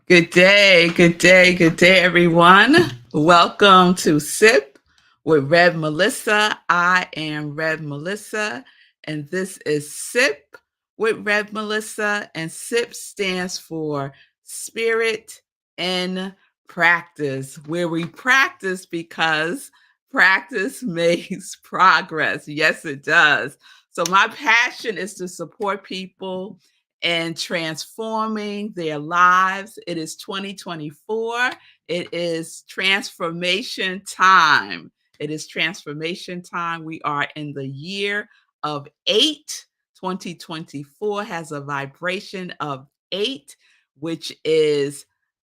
Good day, good day, good day, everyone. Welcome to SIP with Rev Melissa. I am Rev Melissa, and this is SIP with Rev Melissa. And SIP stands for Spirit in Practice, where we practice because practice makes progress. Yes, it does. So, my passion is to support people and transforming their lives. It is 2024. It is transformation time. It is transformation time. We are in the year of eight. 2024 has a vibration of eight, which is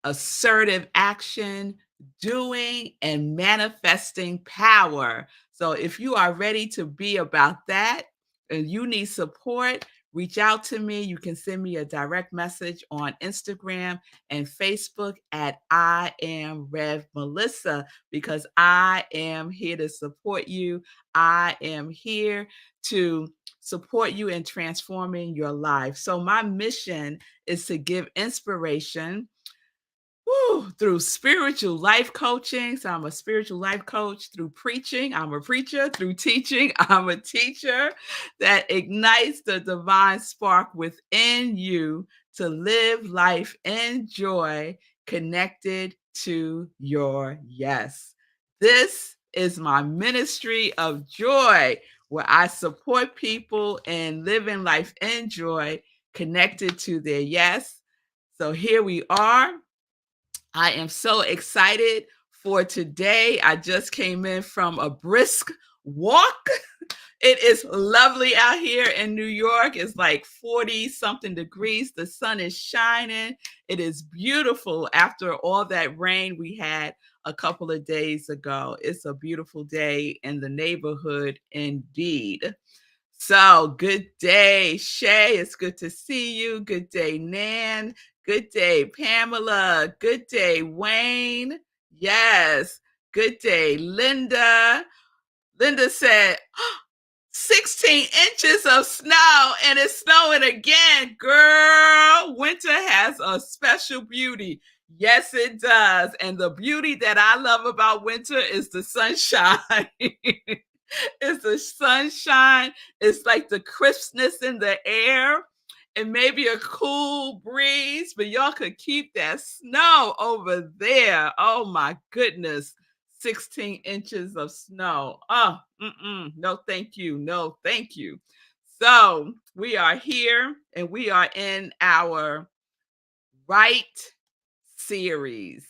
assertive action, doing, and manifesting power. So if you are ready to be about that and you need support, reach out to me. You can send me a direct message on Instagram and Facebook at I am Rev Melissa because I am here to support you. I am here to support you in transforming your life. So my mission is to give inspiration through spiritual life coaching. So I'm a spiritual life coach through preaching. I'm a preacher through teaching. I'm a teacher that ignites the divine spark within you to live life in joy, connected to your yes. This is my ministry of joy, where I support people in living life in joy, connected to their yes. So here we are. I am so excited for today. I just came in from a brisk walk. It is lovely out here in New York. It's like 40 something degrees. The sun is shining. It is beautiful after all that rain we had a couple of days ago. It's a beautiful day in the neighborhood indeed. So, good day, Shay. It's good to see you. Good day, Nan. Good day, Pamela. Good day, Wayne. Yes. Good day, Linda. Linda said, 16 inches of snow and it's snowing again. Girl, winter has a special beauty. Yes, it does. And the beauty that I love about winter is the sunshine. It's the sunshine. It's like the crispness in the air and maybe a cool breeze, but y'all could keep that snow over there. Oh my goodness. 16 inches of snow. Oh, no, thank you. No, thank you. So we are here and we are in our right series.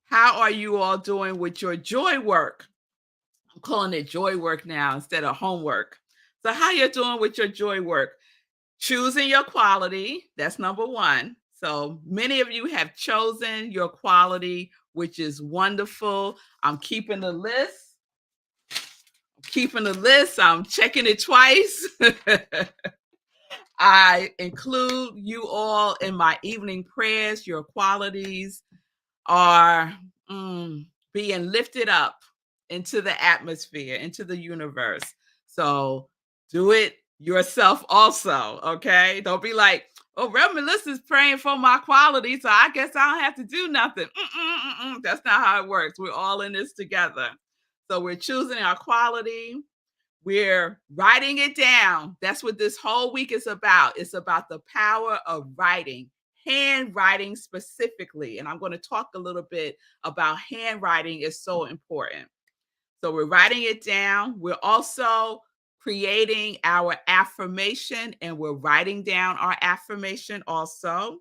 How are you all doing with your joy work? I'm calling it joy work now instead of homework. So how you doing with your joy work? Choosing your quality, that's number 1. So many of you have chosen your quality, which is wonderful. I'm keeping the list. I'm checking it twice. I include you all in my evening prayers. Your qualities are being lifted up into the atmosphere, into the universe. So do it yourself also, okay? Don't be like, oh, Rev Melissa's praying for my quality, so I guess I don't have to do nothing. That's not how it works. We're all in this together. So we're choosing our quality. We're writing it down. That's what this whole week is about. It's about the power of writing, handwriting specifically. And I'm going to talk a little bit about handwriting is so important. So we're writing it down. We're also creating our affirmation and we're writing down our affirmation also.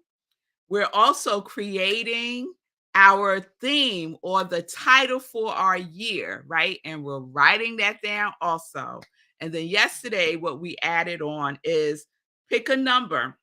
We're also creating our theme or the title for our year, right? And we're writing that down also. And then yesterday, what we added on is pick a number,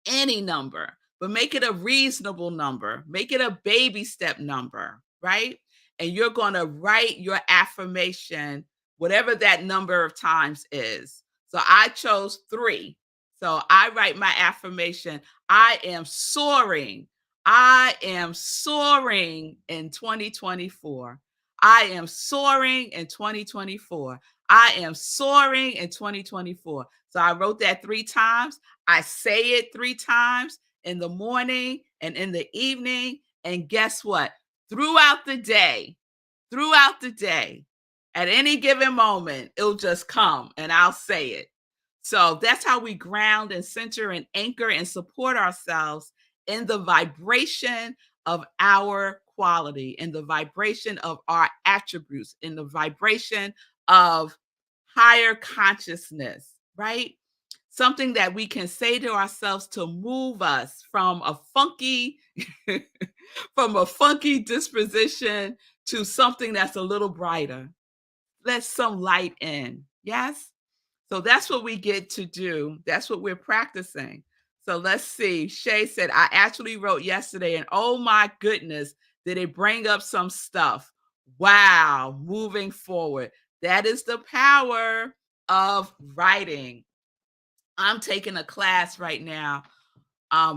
any number, but make it a reasonable number, make it a baby step number, right? And you're going to write your affirmation, whatever that number of times is. So I chose 3. So I write my affirmation. I am soaring. I am soaring in 2024. I am soaring in 2024. I am soaring in 2024. So I wrote that 3 times. I say it 3 times in the morning, and in the evening. And guess what? Throughout the day, throughout the day, at any given moment, it'll just come and I'll say it. So that's how we ground and center and anchor and support ourselves in the vibration of our quality, in the vibration of our attributes, in the vibration of higher consciousness, right? Something that we can say to ourselves to move us from a funky from a funky disposition to something that's a little brighter. Let some light in. Yes? So that's what we get to do. That's what we're practicing. So let's see. Shay said, I actually wrote yesterday, and oh my goodness, did it bring up some stuff? Wow, moving forward. That is the power of writing. I'm taking a class right now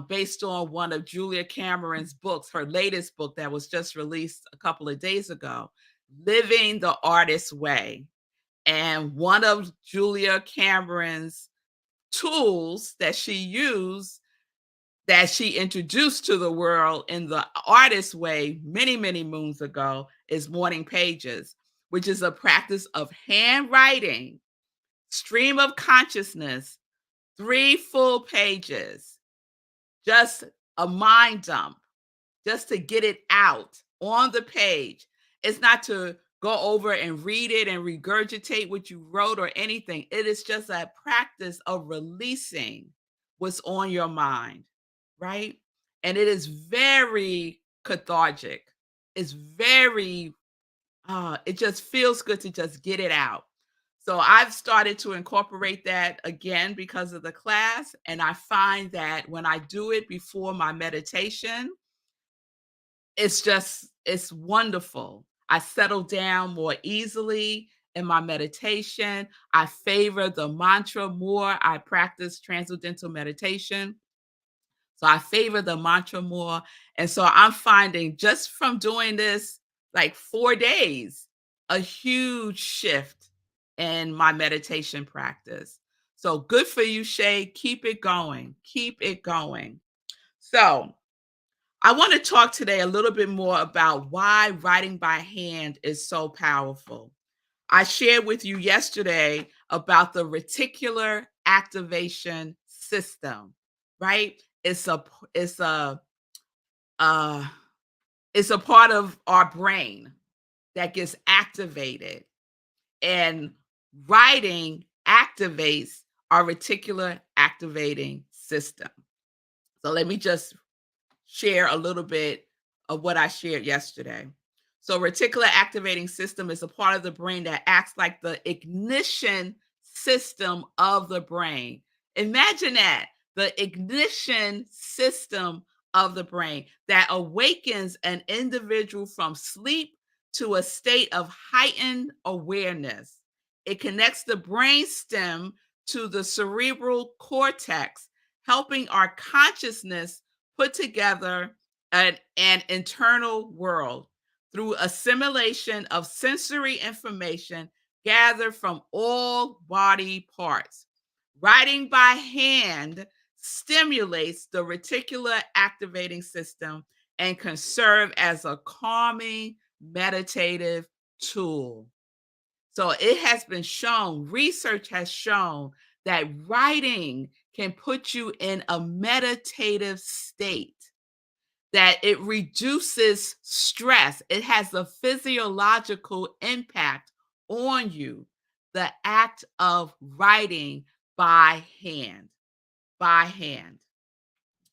based on one of Julia Cameron's books, her latest book that was just released a couple of days ago, Living the Artist's Way. And one of Julia Cameron's tools that she used, that she introduced to the world in the artist way many, many moons ago, is morning pages, which is a practice of handwriting, stream of consciousness, 3 full pages, just a mind dump, just to get it out on the page. It's not to go over and read it and regurgitate what you wrote or anything. It is just a practice of releasing what's on your mind, right? And it is very cathartic. It's very, it just feels good to just get it out. So I've started to incorporate that again because of the class. And I find that when I do it before my meditation, it's wonderful. I settle down more easily in my meditation. I favor the mantra more. I practice transcendental meditation. So I favor the mantra more. And so I'm finding just from doing this like 4 days, a huge shift in my meditation practice. So good for you, Shay. Keep it going. Keep it going. So I want to talk today a little bit more about why writing by hand is so powerful. I shared with you yesterday about the reticular activation system, right? It's uh it's a part of our brain that gets activated, and writing activates our reticular activating system. So let me just share a little bit of what I shared yesterday. So, reticular activating system is a part of the brain that acts like the ignition system of the brain. Imagine that, the ignition system of the brain that awakens an individual from sleep to a state of heightened awareness. It connects the brain stem to the cerebral cortex, helping our consciousness put together an internal world through assimilation of sensory information gathered from all body parts. Writing by hand stimulates the reticular activating system and can serve as a calming meditative tool. So it has been shown, research has shown that writing can put you in a meditative state, that it reduces stress. It has a physiological impact on you. The act of writing by hand, by hand.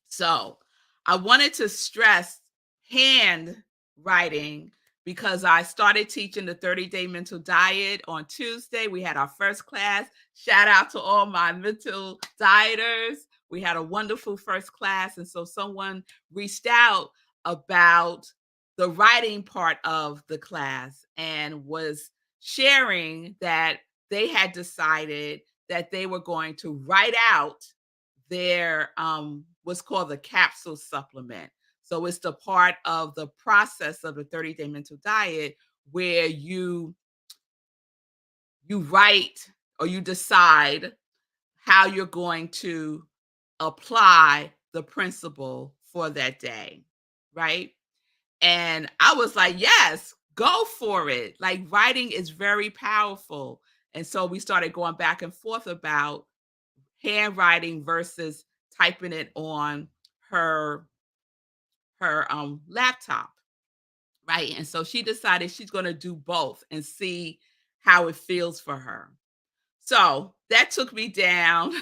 So I wanted to stress hand writing because I started teaching the 30-day mental diet on Tuesday. We had our first class. Shout out to all my mental dieters. We had a wonderful first class. And so someone reached out about the writing part of the class and was sharing that they had decided that they were going to write out their what's called the capsule supplement. So it's the part of the process of the 30-day mental diet where you write or you decide how you're going to apply the principle for that day, right? And I was like, "Yes, go for it." Like, writing is very powerful. And so we started going back and forth about handwriting versus typing it on her laptop, right? And so she decided she's going to do both and see how it feels for her. So that took me down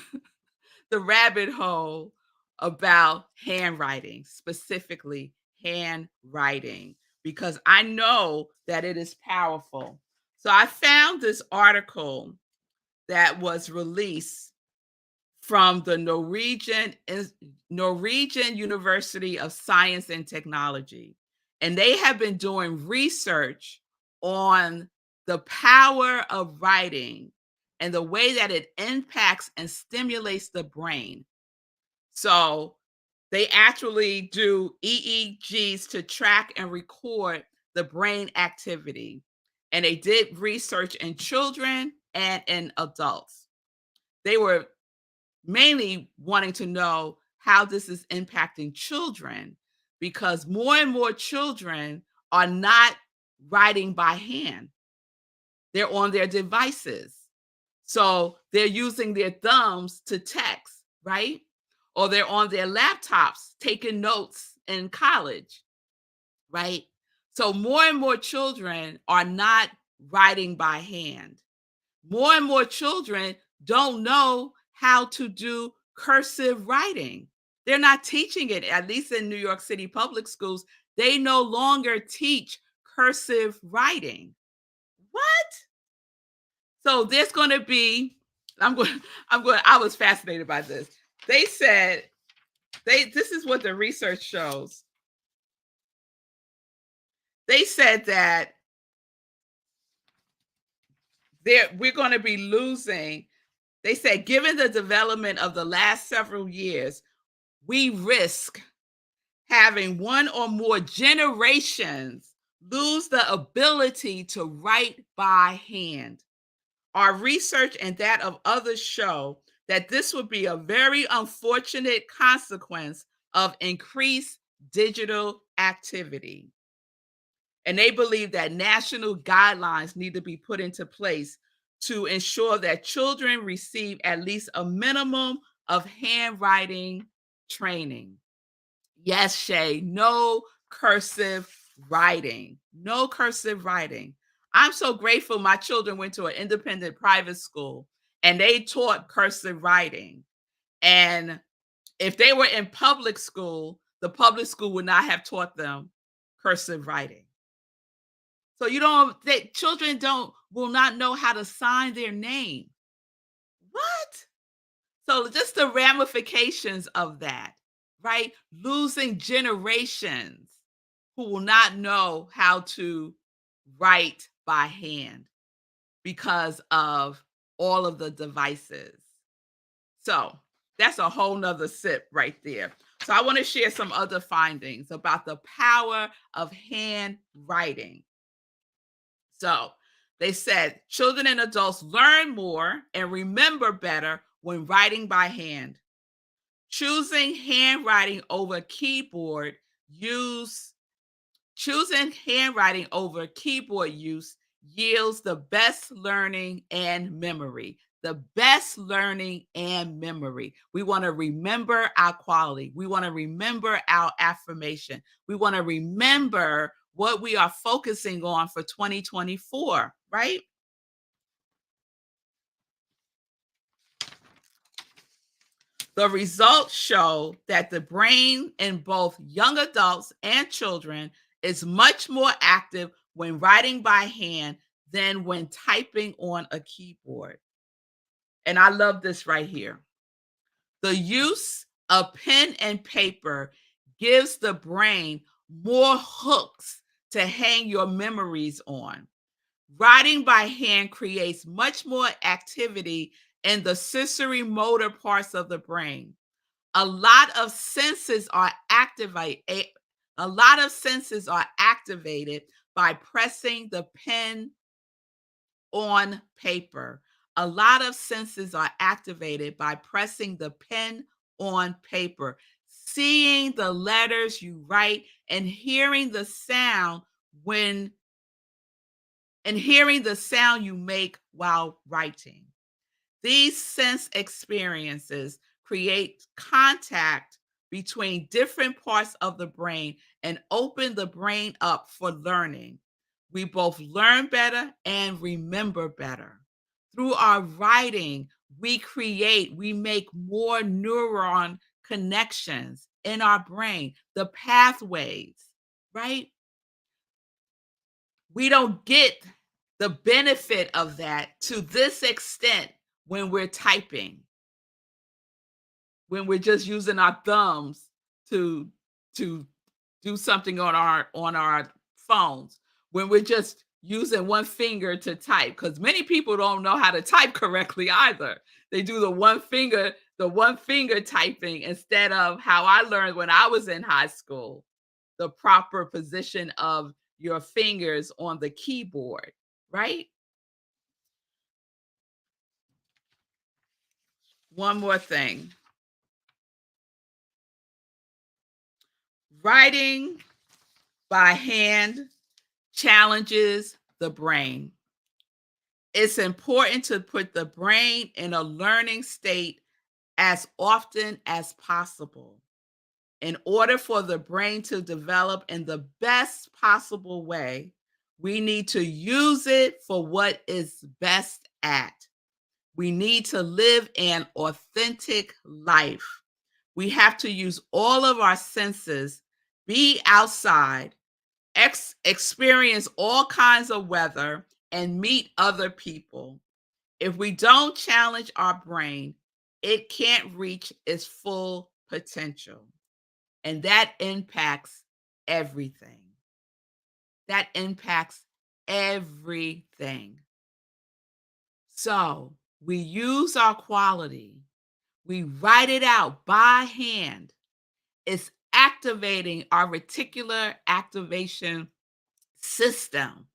the rabbit hole about handwriting, specifically handwriting, because I know that it is powerful. So I found this article that was released from the Norwegian University of Science and Technology. And they have been doing research on the power of writing and the way that it impacts and stimulates the brain. So they actually do EEGs to track and record the brain activity. And they did research in children and in adults. They were mainly wanting to know how this is impacting children because more and more children are not writing by hand. They're on their devices. So they're using their thumbs to text, right? Or they're on their laptops taking notes in college, right? So more and more children are not writing by hand. More and more children don't know how to do cursive writing. They're not teaching it, at least in New York City public schools. They no longer teach cursive writing. What? So there's going to be, I'm going, I was fascinated by this. They said, this is what the research shows. They said that we're going to be losing. They said, given the development of the last several years, we risk having one or more generations lose the ability to write by hand. Our research and that of others show that this would be a very unfortunate consequence of increased digital activity. And they believe that national guidelines need to be put into place to ensure that children receive at least a minimum of handwriting training. Yes, Shay, no cursive writing. No cursive writing. I'm so grateful my children went to an independent private school and they taught cursive writing. And if they were in public school, the public school would not have taught them cursive writing. So you don't they children don't will not know how to sign their name. What? So just the ramifications of that, right? Losing generations who will not know how to write by hand because of all of the devices. So that's a whole nother sip right there. So I want to share some other findings about the power of handwriting. So they said children and adults learn more and remember better when writing by hand. Choosing handwriting over keyboard use Choosing handwriting over keyboard use yields the best learning and memory. The best learning and memory. We want to remember our quality. We want to remember our affirmation. We want to remember what we are focusing on for 2024, right? The results show that the brain in both young adults and children is much more active when writing by hand than when typing on a keyboard. And I love this right here. The use of pen and paper gives the brain more hooks to hang your memories on. Writing by hand creates much more activity in the sensory motor parts of the brain. A lot of senses are a lot of senses are activated by pressing the pen on paper. A lot of senses are activated by pressing the pen on paper. seeing the letters you write and hearing the sound when and hearing the sound you make while writing. These sense experiences create contact between different parts of the brain and open the brain up for learning. We both learn better and remember better. Through our writing, we make more neuron connections in our brain, the pathways, right? We don't get the benefit of that to this extent when we're typing, when we're just using our thumbs to to do something on our phones, when we're just using one finger to type, because many people don't know how to type correctly either. They do the one finger typing instead of how I learned when I was in high school, the proper position of your fingers on the keyboard, right? One more thing. Writing by hand challenges the brain. It's important to put the brain in a learning state as often as possible. In order for the brain to develop in the best possible way, we need to use it for what it's best at. We need to live an authentic life. We have to use all of our senses, be outside, experience all kinds of weather, and meet other people. If we don't challenge our brain, it can't reach its full potential. And that impacts everything. That impacts everything. So we use our quality, we write it out by hand. It's activating our reticular activation system.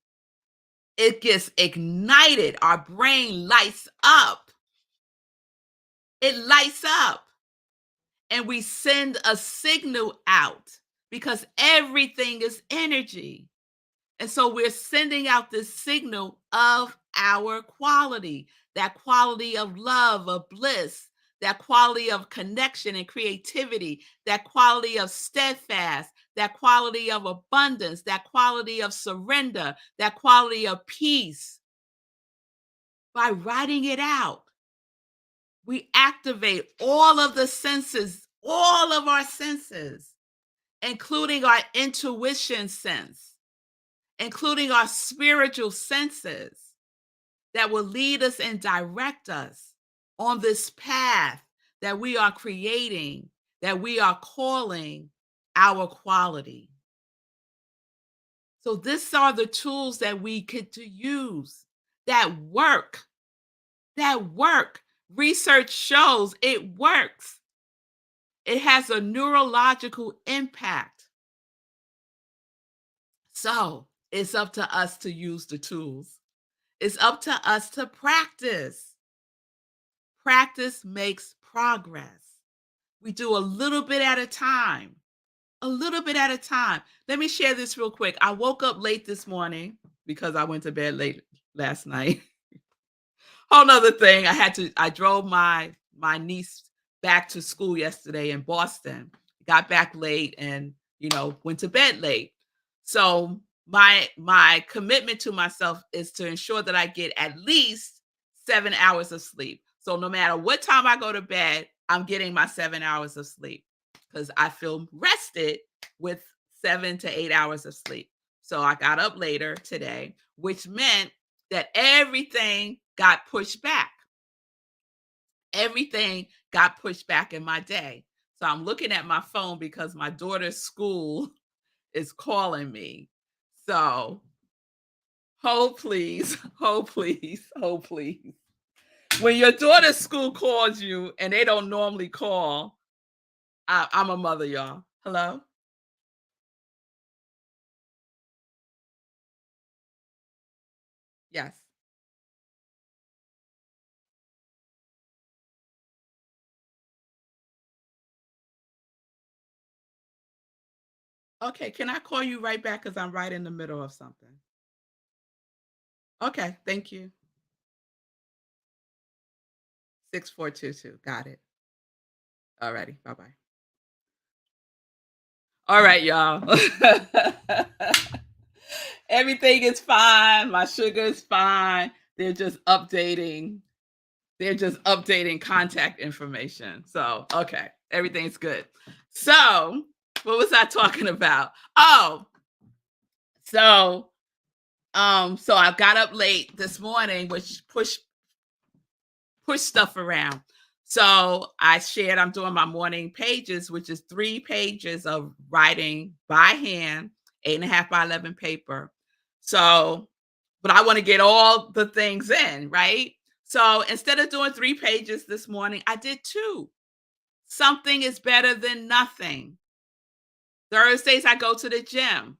It gets ignited. Our brain lights up. It lights up. And we send a signal out because everything is energy. And so we're sending out this signal of our quality, that quality of love, of bliss, that quality of connection and creativity, that quality of steadfast, that quality of abundance, that quality of surrender, that quality of peace. By writing it out, we activate all of the senses, all of our senses, including our intuition sense, including our spiritual senses that will lead us and direct us on this path that we are creating, that we are calling our quality. So these are the tools that we get to use that work, that work. Research shows it works. It has a neurological impact. So it's up to us to use the tools. It's up to us to practice. Practice makes progress. We do a little bit at a time, a little bit at a time. Let me share this real quick. I woke up late this morning because I went to bed late last night. Whole nother thing. I drove my niece back to school yesterday in Boston. Got back late and went to bed late. So my commitment to myself is to ensure that I get at least 7 hours of sleep. So no matter what time I go to bed, I'm getting my 7 hours of sleep because I feel rested with 7 to 8 hours of sleep. So I got up later today, which meant that everything got pushed back. Everything got pushed back in my day. So I'm looking at my phone because my daughter's school is calling me. So hold please, hold please, hold please. When your daughter's school calls you and they don't normally call, I'm a mother, y'all. Hello? Yes. Okay, can I call you right back because I'm right in the middle of something? Okay, thank you. 6422. Got it. Alrighty. Bye-bye. All right, y'all. Everything is fine. My sugar is fine. They're just updating. They're just updating contact information. So, okay, everything's good. So, what was I talking about? Oh, so so I got up late this morning, which push stuff around. So I shared I'm doing my morning pages, which is 3 pages of writing by hand, 8.5 by 11 paper. So, but I want to get all the things in, right? So instead of doing 3 pages this morning, I did two. Something is better than nothing. Thursdays, I go to the gym.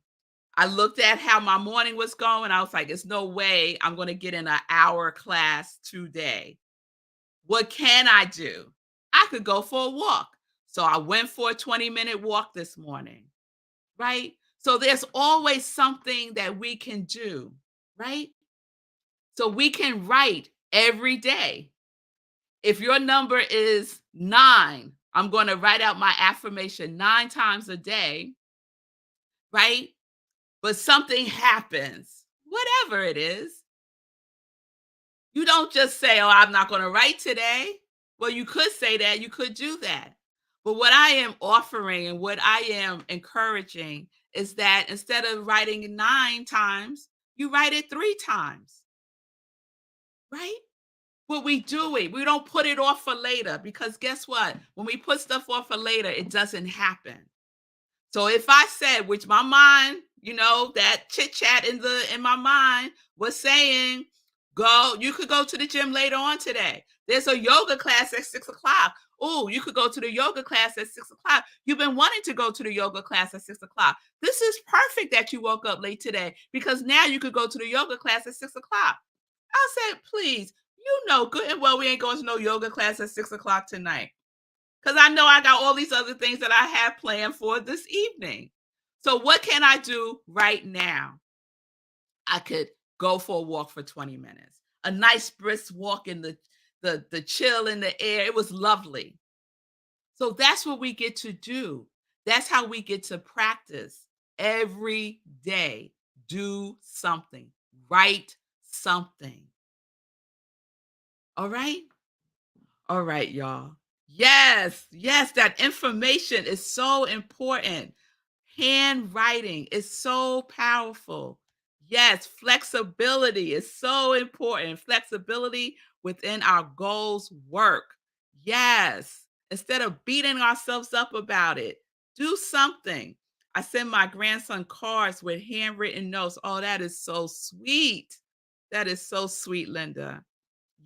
I looked at how my morning was going. I was like, "It's no way I'm going to get in an hour class today. What can I do? I could go for a walk." So I went for a 20-minute walk this morning, right? So there's always something that we can do, right? So we can write every day. If your number is 9, I'm going to write out my affirmation 9 times a day, right? But something happens, whatever it is. You don't just say, "Oh, I'm not going to write today." Well, you could say that, you could do that. But what I am offering and what I am encouraging is that instead of writing 9 times, you write it 3 times, right? What we do it, we don't put it off for later because guess what? When we put stuff off for later, it doesn't happen. So if I said, which my mind, that chit chat in my mind was saying, go, you could go to the gym later on today. There's a yoga class at 6 o'clock. Oh, you could go to the yoga class at 6 o'clock. You've been wanting to go to the yoga class at 6 o'clock. This is perfect that you woke up late today because now you could go to the yoga class at 6 o'clock. I said, please, you know good and well we ain't going to no yoga class at 6 o'clock tonight. Because I know I got all these other things that I have planned for this evening. So what can I do right now? I could go for a walk for 20 minutes. A nice brisk walk in the chill in the air. It was lovely. So that's what we get to do. That's how we get to practice every day. Do something. Write something. All right? All right, y'all. Yes, yes, that information is so important. Handwriting is so powerful. Yes, flexibility is so important. Flexibility within our goals work. Yes, instead of beating ourselves up about it, do something. I send my grandson cards with handwritten notes. Oh, that is so sweet. That is so sweet, Linda.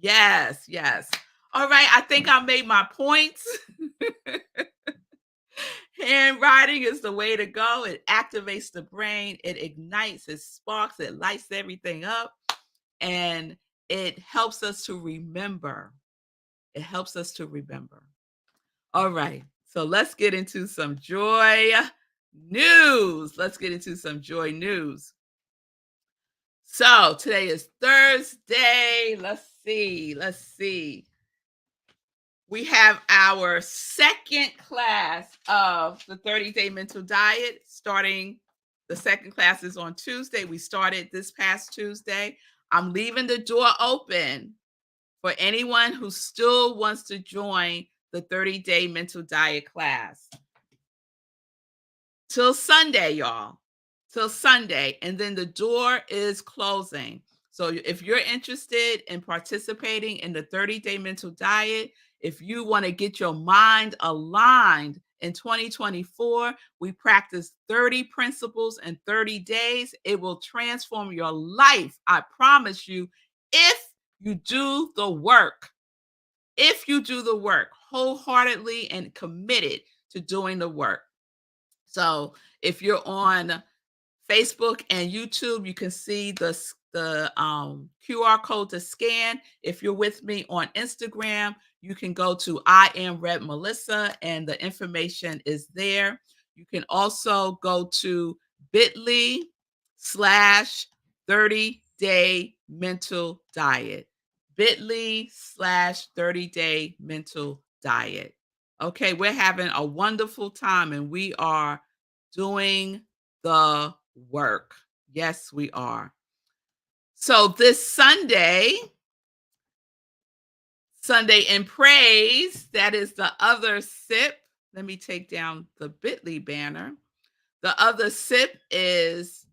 Yes, yes. All right, I think I made my points. Handwriting is the way to go. It activates the brain, it ignites, it sparks, it lights everything up, and it helps us to remember. It helps us to remember. All right, so let's get into some joy news. Let's get into some joy news. So today is Thursday. Let's see. Let's see. We have our second class of the 30-day mental diet starting. The second class is on Tuesday. We started this past Tuesday. I'm leaving the door open for anyone who still wants to join the 30-day mental diet class till Sunday, y'all. Till Sunday. And then the door is closing. So if you're interested in participating in the 30-day mental diet, if you want to get your mind aligned in 2024, we practice 30 principles in 30 days. It will transform your life. I promise you, if you do the work. If you do the work wholeheartedly and committed to doing the work. So if you're on Facebook and YouTube, you can see the QR code to scan. If you're with me on Instagram, you can go to I am Melissa, and the information is there. You can also go to bit.ly/30-day mental diet. bit.ly/30-day mental diet. Okay, we're having a wonderful time and we are doing the work. Yes, we are. So this Sunday in Praise, that is the other sip. Let me take down the bit.ly banner. The other sip is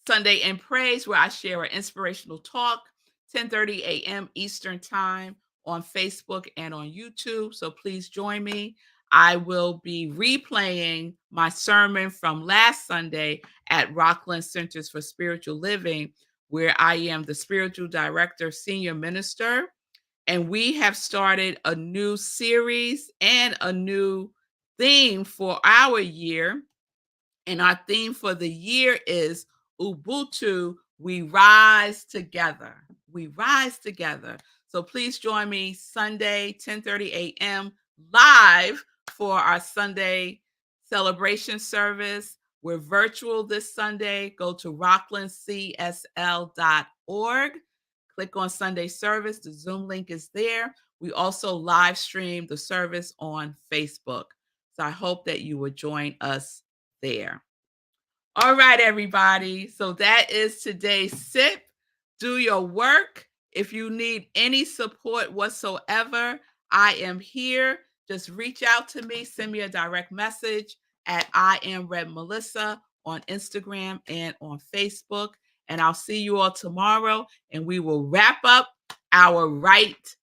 Sunday in Praise, where I share an inspirational talk, 10:30 a.m. Eastern Time on Facebook and on YouTube. So please join me. I will be replaying my sermon from last Sunday at Rockland Centers for Spiritual Living, where I am the spiritual director, senior minister. And we have started a new series and a new theme for our year. And our theme for the year is Ubuntu, we rise together. We rise together. So please join me Sunday, 10:30 a.m. live for our Sunday celebration service. We're virtual this Sunday. Go to rocklandcsl.org. Click on Sunday service. The Zoom link is there. We also live stream the service on Facebook. So I hope that you will join us there. All right, everybody. So that is today's sip. Do your work. If you need any support whatsoever, I am here. Just reach out to me. Send me a direct message at iamrevmelissa on Instagram and on Facebook. And I'll see you all tomorrow. And we will wrap up our Right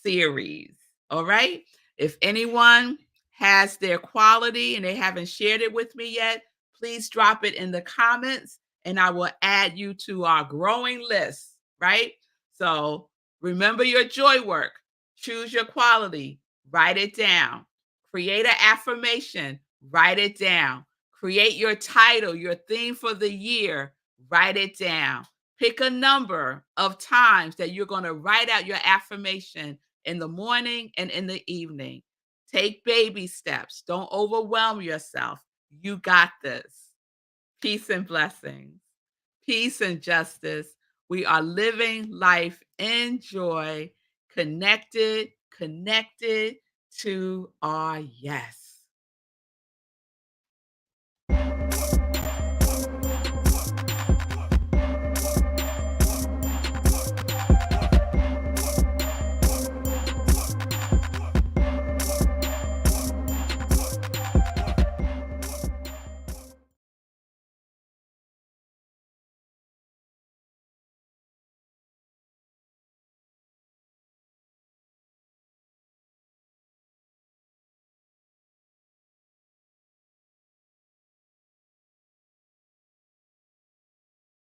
series. All right. If anyone has their quality and they haven't shared it with me yet, please drop it in the comments and I will add you to our growing list, right? So remember your joy work, choose your quality, write it down, create an affirmation, write it down, create your title, your theme for the year, write it down. Pick a number of times that you're going to write out your affirmation in the morning and in the evening. Take baby steps. Don't overwhelm yourself. You got this. Peace and blessings. Peace and justice. We are living life in joy, connected to our yes.